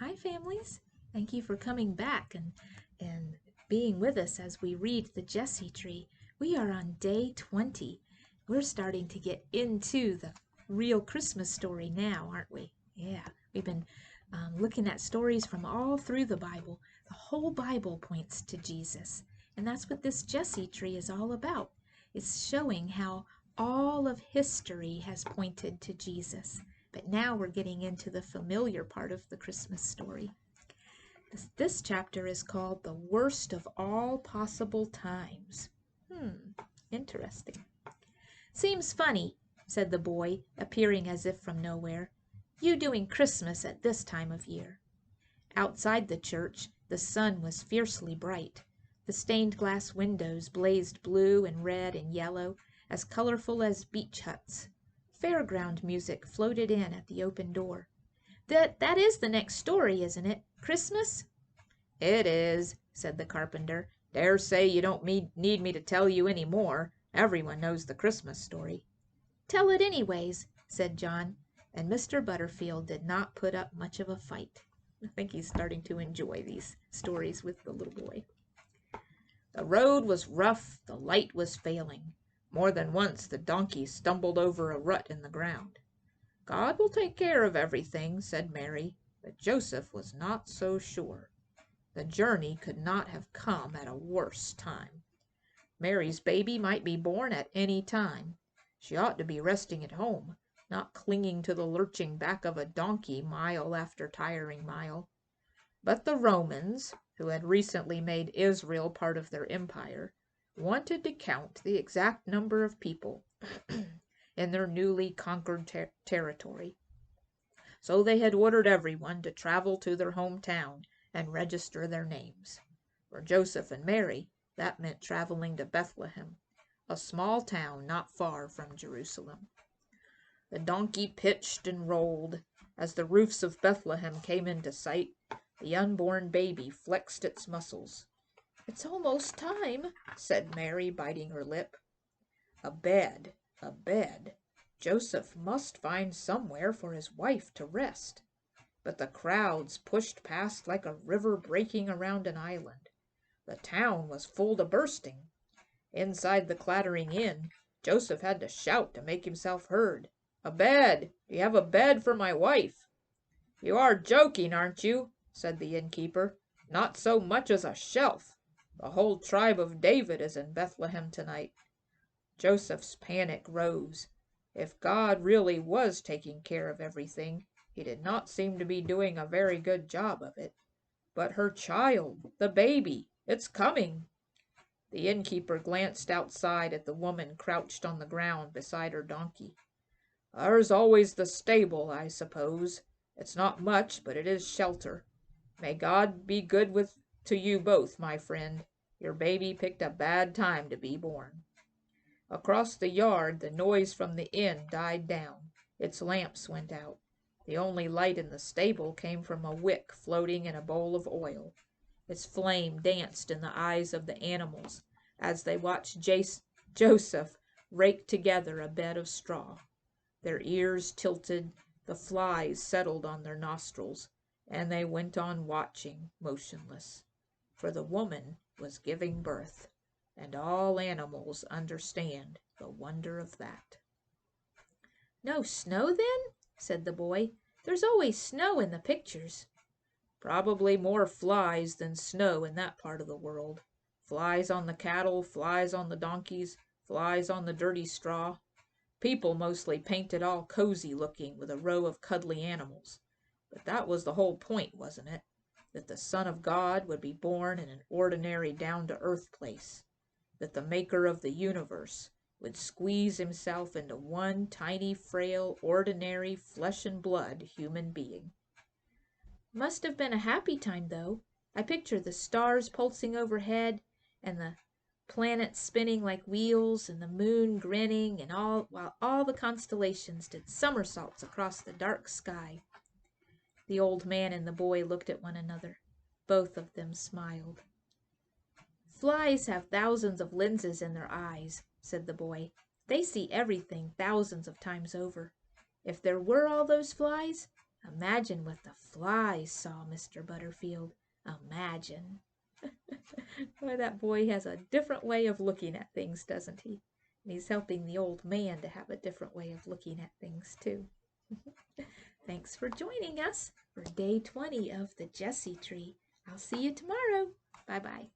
Hi, families. Thank you for coming back and being with us as we read the Jesse Tree. We are on day 20. We're starting to get into the real Christmas story now, aren't we? Yeah, we've been looking at stories from all through the Bible. The whole Bible points to Jesus, and that's what this Jesse Tree is all about. It's showing how all of history has pointed to Jesus. But now we're getting into the familiar part of the Christmas story. This chapter is called The Worst of All Possible Times. Interesting. Seems funny, said the boy, appearing as if from nowhere. You doing Christmas at this time of year. Outside the church, the sun was fiercely bright. The stained glass windows blazed blue and red and yellow, as colorful as beach huts. Fairground music floated in at the open door. That is the next story, isn't it? Christmas? It is, said the carpenter. Dare say you don't need me to tell you any more. Everyone knows the Christmas story. Tell it anyways, said John, and Mr. Butterfield did not put up much of a fight. I think he's starting to enjoy these stories with the little boy. The road was rough, the light was failing. More than once the donkey stumbled over a rut in the ground. God will take care of everything, said Mary, but Joseph was not so sure. The journey could not have come at a worse time. Mary's baby might be born at any time. She ought to be resting at home, not clinging to the lurching back of a donkey mile after tiring mile. But the Romans, who had recently made Israel part of their empire, wanted to count the exact number of people in their newly conquered territory. So they had ordered everyone to travel to their hometown and register their names. For Joseph and Mary, that meant traveling to Bethlehem, a small town not far from Jerusalem. The donkey pitched and rolled. As the roofs of Bethlehem came into sight, the unborn baby flexed its muscles. It's almost time, said Mary, biting her lip. A bed, a bed. Joseph must find somewhere for his wife to rest. But the crowds pushed past like a river breaking around an island. The town was full to bursting. Inside the clattering inn, Joseph had to shout to make himself heard. A bed! Do you have a bed for my wife? You are joking, aren't you? Said the innkeeper. Not so much as a shelf. The whole tribe of David is in Bethlehem tonight. Joseph's panic rose. If God really was taking care of everything, he did not seem to be doing a very good job of it. But her child, the baby, it's coming. The innkeeper glanced outside at the woman crouched on the ground beside her donkey. There's always the stable, I suppose. It's not much, but it is shelter. May God be good to you both, my friend. Your baby picked a bad time to be born. Across the yard, the noise from the inn died down. Its lamps went out. The only light in the stable came from a wick floating in a bowl of oil. Its flame danced in the eyes of the animals as they watched Joseph rake together a bed of straw. Their ears tilted, the flies settled on their nostrils, and they went on watching, motionless. For the woman was giving birth, and all animals understand the wonder of that. No snow, then? Said the boy. There's always snow in the pictures. Probably more flies than snow in that part of the world. Flies on the cattle, flies on the donkeys, flies on the dirty straw. People mostly painted all cozy looking with a row of cuddly animals. But that was the whole point, wasn't it? That the Son of God would be born in an ordinary down-to-earth place. That the maker of the universe would squeeze himself into one tiny, frail, ordinary, flesh-and-blood human being. Must have been a happy time, though. I picture the stars pulsing overhead, and the planets spinning like wheels, and the moon grinning, and while all the constellations did somersaults across the dark sky. The old man and the boy looked at one another. Both of them smiled. Flies have thousands of lenses in their eyes, said the boy. They see everything thousands of times over. If there were all those flies, Imagine what the flies saw, Mr. Butterfield. Imagine. Boy, that boy has a different way of looking at things, doesn't he? And he's helping the old man to have a different way of looking at things, too. Thanks for joining us for day 20 of the Jessie Tree. I'll see you tomorrow. Bye-bye.